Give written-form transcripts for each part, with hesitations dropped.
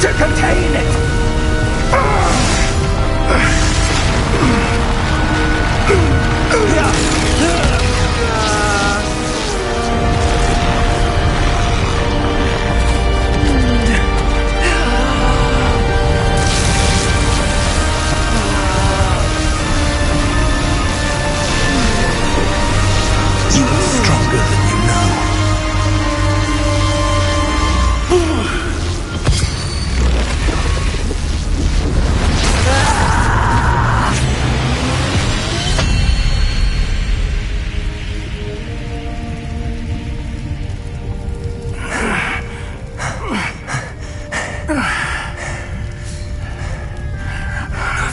to contain it!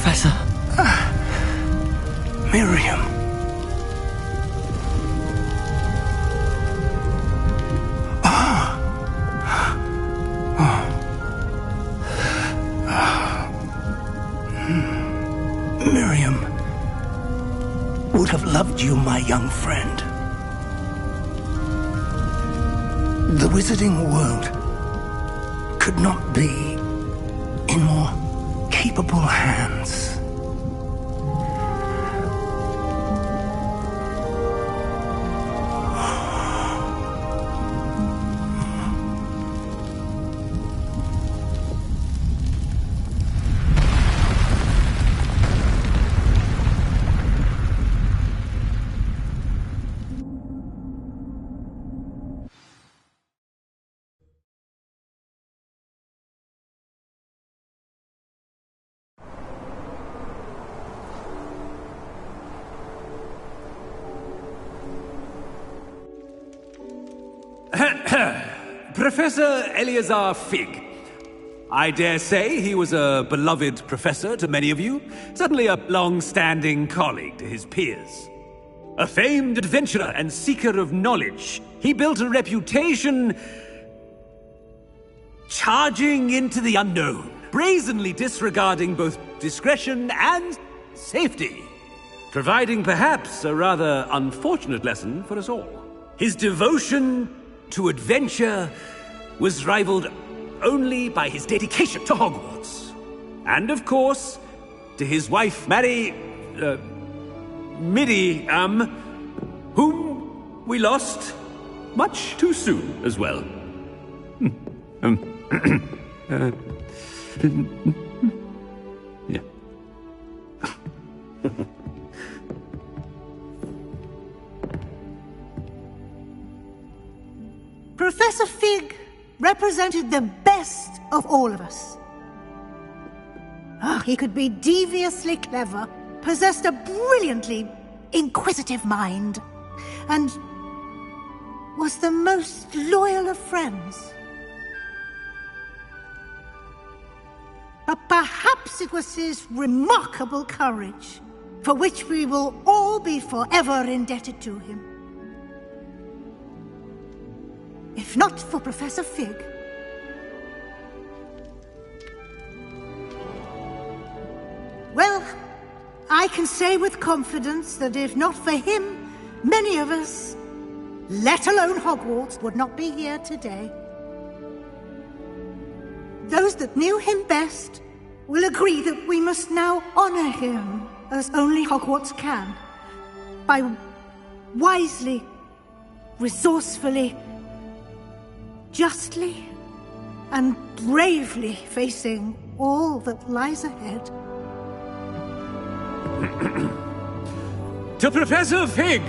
Professor. Miriam. Miriam would have loved you, my young friend. The wizarding world could not be in more capable hands. Professor Eleazar Fig. I dare say he was a beloved professor to many of you, certainly a long-standing colleague to his peers. A famed adventurer and seeker of knowledge, he built a reputation charging into the unknown, brazenly disregarding both discretion and safety, providing perhaps a rather unfortunate lesson for us all. His devotion to adventure was rivaled only by his dedication to Hogwarts. And of course, to his wife, Midi, whom we lost much too soon as well. Yeah. Professor Fig represented the best of all of us. He could be deviously clever, possessed a brilliantly inquisitive mind, and was the most loyal of friends. But perhaps it was his remarkable courage, for which we will all be forever indebted to him. If not for Professor Fig, well, I can say with confidence that if not for him, many of us, let alone Hogwarts, would not be here today. Those that knew him best will agree that we must now honor him as only Hogwarts can, by wisely, resourcefully, justly and bravely facing all that lies ahead. To Professor Fig!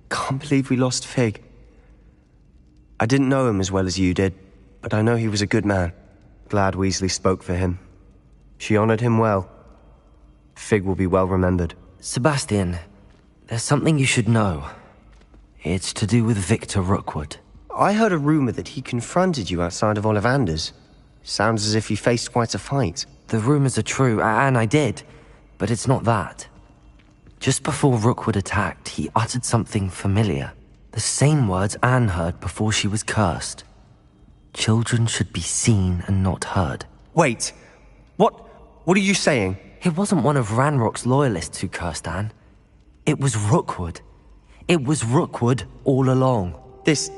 Can't believe we lost Fig. I didn't know him as well as you did, but I know he was a good man. Glad Weasley spoke for him. She honored him well. Fig will be well remembered. Sebastian, there's something you should know. It's to do with Victor Rookwood. I heard a rumor that he confronted you outside of Ollivander's. Sounds as if he faced quite a fight. The rumors are true, and I did, but it's not that. Just before Rookwood attacked, he uttered something familiar. The same words Anne heard before she was cursed. Children should be seen and not heard. Wait, what are you saying? It wasn't one of Ranrock's loyalists who cursed Anne. It was Rookwood. It was Rookwood all along. This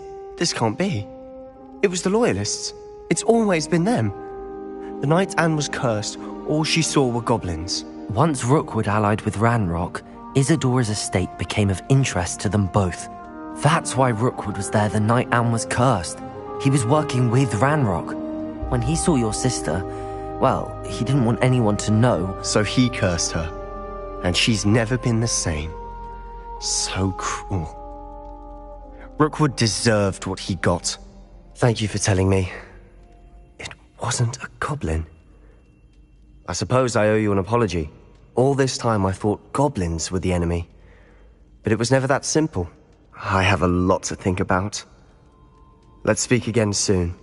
can't be. It was the Loyalists. It's always been them. The night Anne was cursed, all she saw were goblins. Once Rookwood allied with Ranrock, Isadora's estate became of interest to them both. That's why Rookwood was there the night Anne was cursed. He was working with Ranrock. When he saw your sister, well, he didn't want anyone to know. So he cursed her. And she's never been the same. So cruel. Rookwood deserved what he got. Thank you for telling me. It wasn't a goblin. I suppose I owe you an apology. All this time I thought goblins were the enemy. But it was never that simple. I have a lot to think about. Let's speak again soon.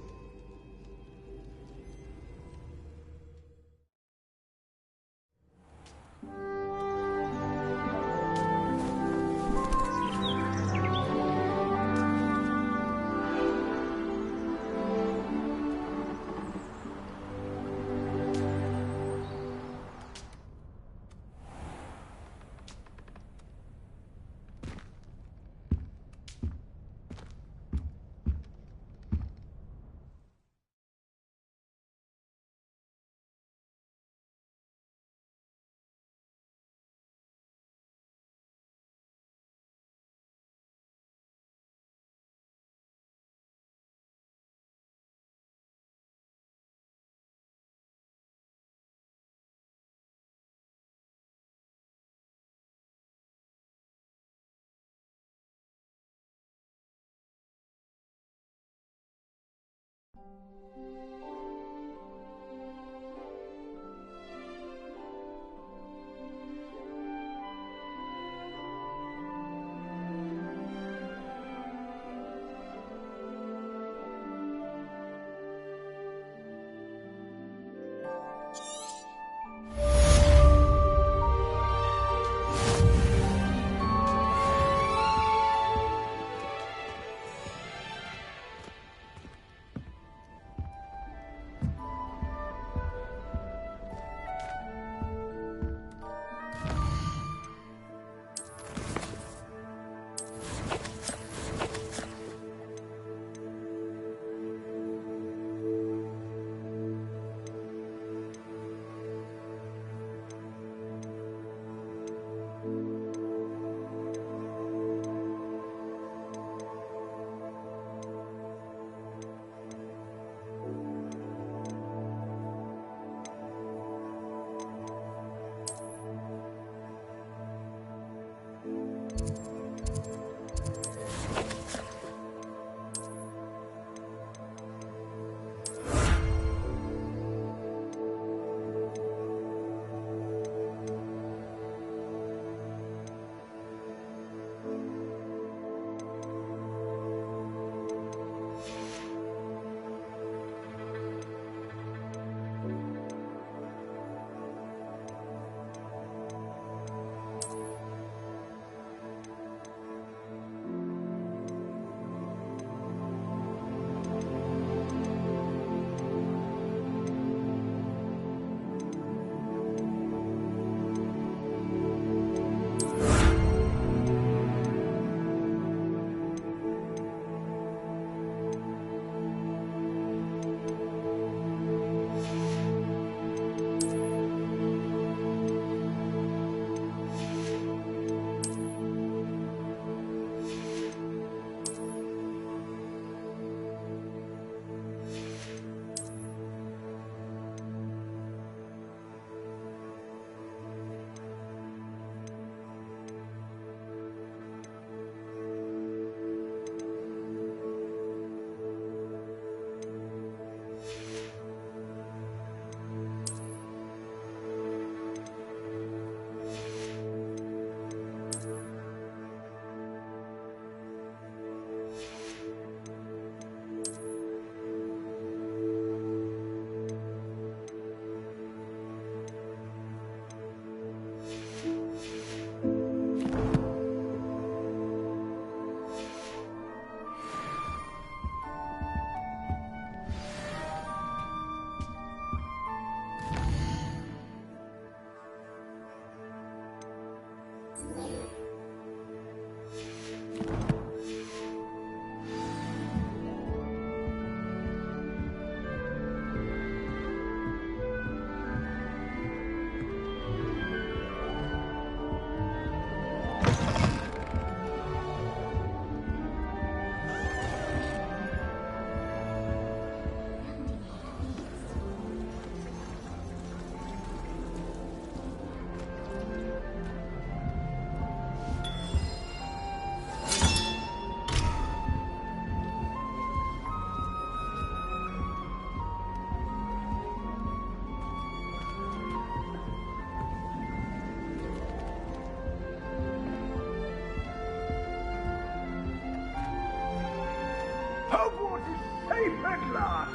Hogwarts is safe at last!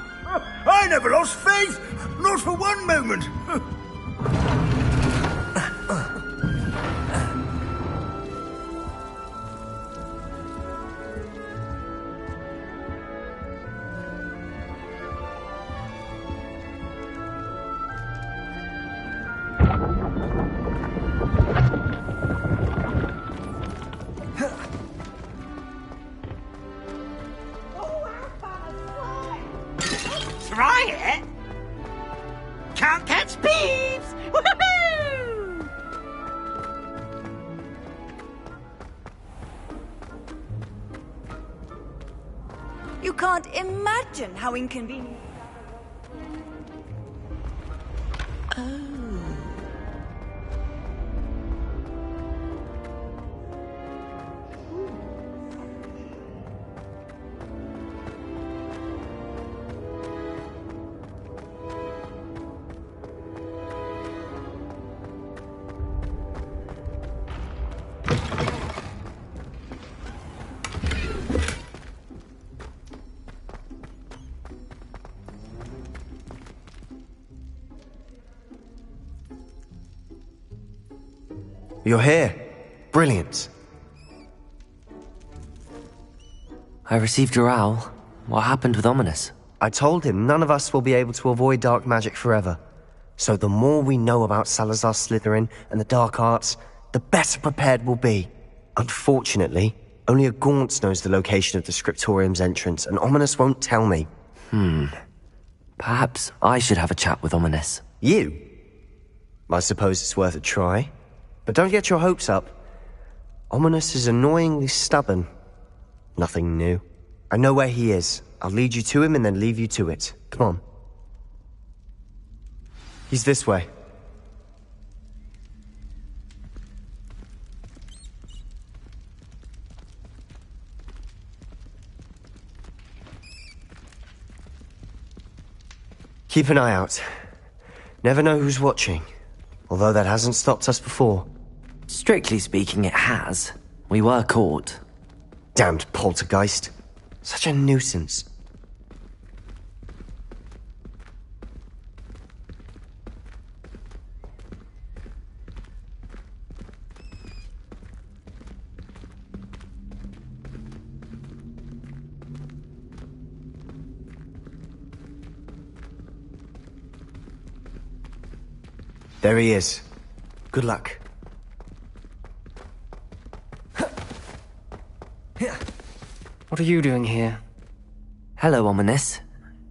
I never lost faith! Not for one moment! Try it? Can't catch thieves! Woohoo! You can't imagine how inconvenient. You're here. Brilliant. I received your owl. What happened with Ominous? I told him none of us will be able to avoid dark magic forever. So the more we know about Salazar Slytherin and the dark arts, the better prepared we'll be. Unfortunately, only a Gaunt knows the location of the Scriptorium's entrance, and Ominous won't tell me. Perhaps I should have a chat with Ominous. You? I suppose it's worth a try. But don't get your hopes up. Ominous is annoyingly stubborn. Nothing new. I know where he is. I'll lead you to him and then leave you to it. Come on. He's this way. Keep an eye out. Never know who's watching. Although that hasn't stopped us before. Strictly speaking, it has. We were caught. Damned poltergeist. Such a nuisance. There he is. Good luck. What are you doing here? Hello, Ominous.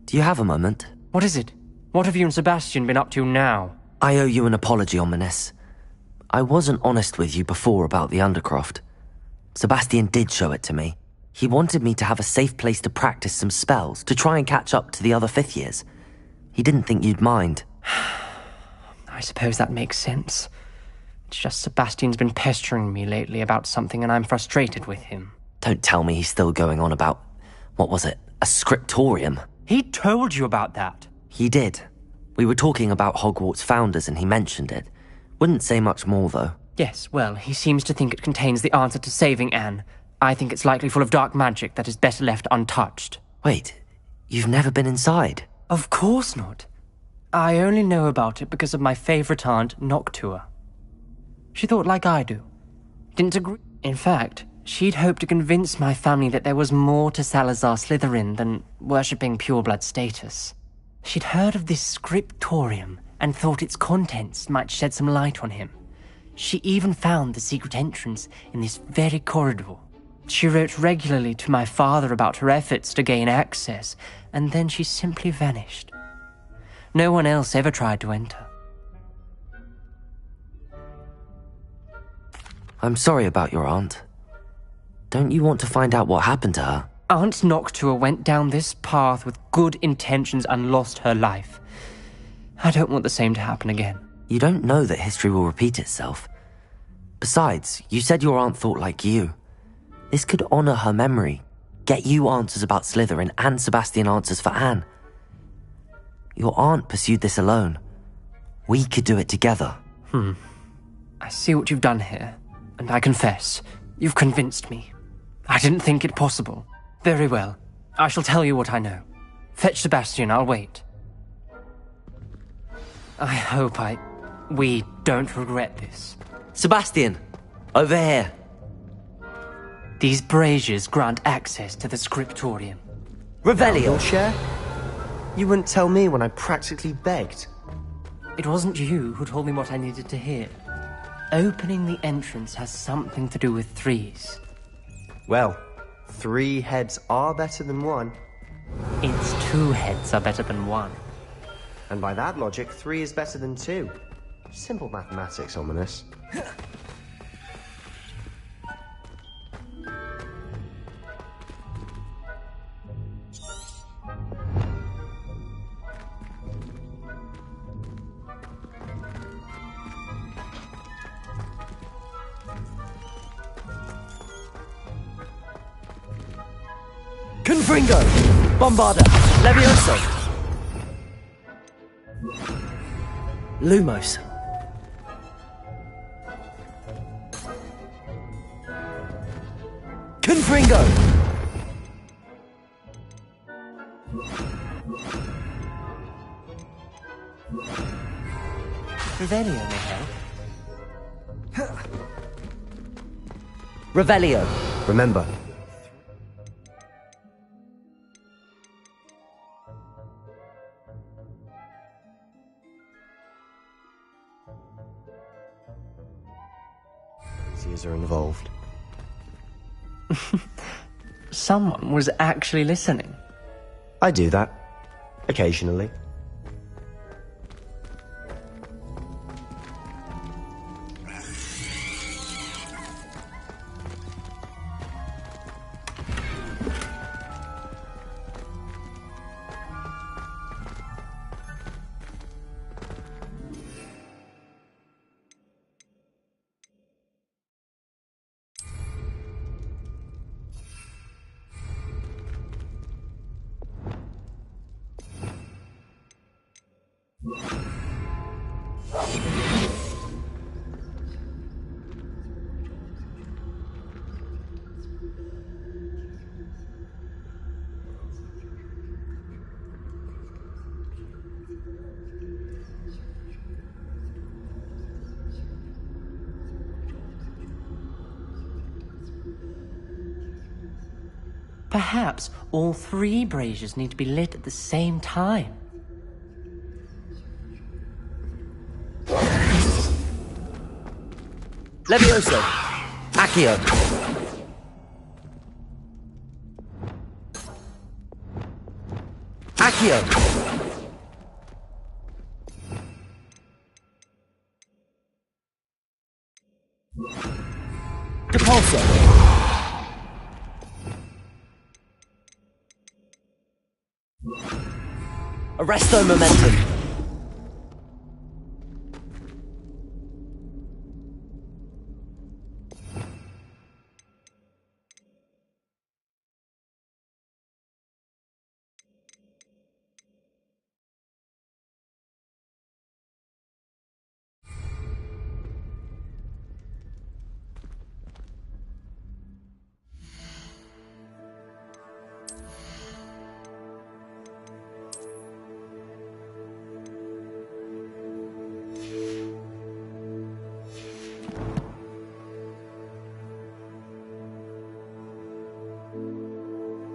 Do you have a moment? What is it? What have you and Sebastian been up to now? I owe you an apology, Ominous. I wasn't honest with you before about the Undercroft. Sebastian did show it to me. He wanted me to have a safe place to practice some spells, to try and catch up to the other fifth years. He didn't think you'd mind. I suppose that makes sense. It's just Sebastian's been pestering me lately about something and I'm frustrated with him. Don't tell me he's still going on about, what was it, a scriptorium? He told you about that. He did. We were talking about Hogwarts founders and he mentioned it. Wouldn't say much more, though. Yes, well, he seems to think it contains the answer to saving Anne. I think it's likely full of dark magic that is better left untouched. Wait, you've never been inside? Of course not. I only know about it because of my favourite aunt, Noctua. She thought like I do. Didn't agree. In fact, she'd hoped to convince my family that there was more to Salazar Slytherin than worshipping pureblood status. She'd heard of this scriptorium and thought its contents might shed some light on him. She even found the secret entrance in this very corridor. She wrote regularly to my father about her efforts to gain access, and then she simply vanished. No one else ever tried to enter. I'm sorry about your aunt. Don't you want to find out what happened to her? Aunt Noctua went down this path with good intentions and lost her life. I don't want the same to happen again. You don't know that history will repeat itself. Besides, you said your aunt thought like you. This could honor her memory, get you answers about Slytherin, and Sebastian answers for Anne. Your aunt pursued this alone. We could do it together. I see what you've done here, and I confess, you've convinced me. I didn't think it possible. Very well. I shall tell you what I know. Fetch Sebastian, I'll wait. I hope we don't regret this. Sebastian! Over here! These braziers grant access to the scriptorium. Revelio! Your share? You wouldn't tell me when I practically begged. It wasn't you who told me what I needed to hear. Opening the entrance has something to do with threes. Well, 3 heads are better than 1. Its 2 heads are better than 1. And by that logic, 3 is better than 2. Simple mathematics, ominous. Confringo! Bombarda! Levioso! Lumos. Confringo! Revelio may help. Revelio. Remember, are involved. Someone was actually listening. I do that. Occasionally. Perhaps all 3 braziers need to be lit at the same time. Levioso! Accio! Accio! Depulso! Arresto momentum!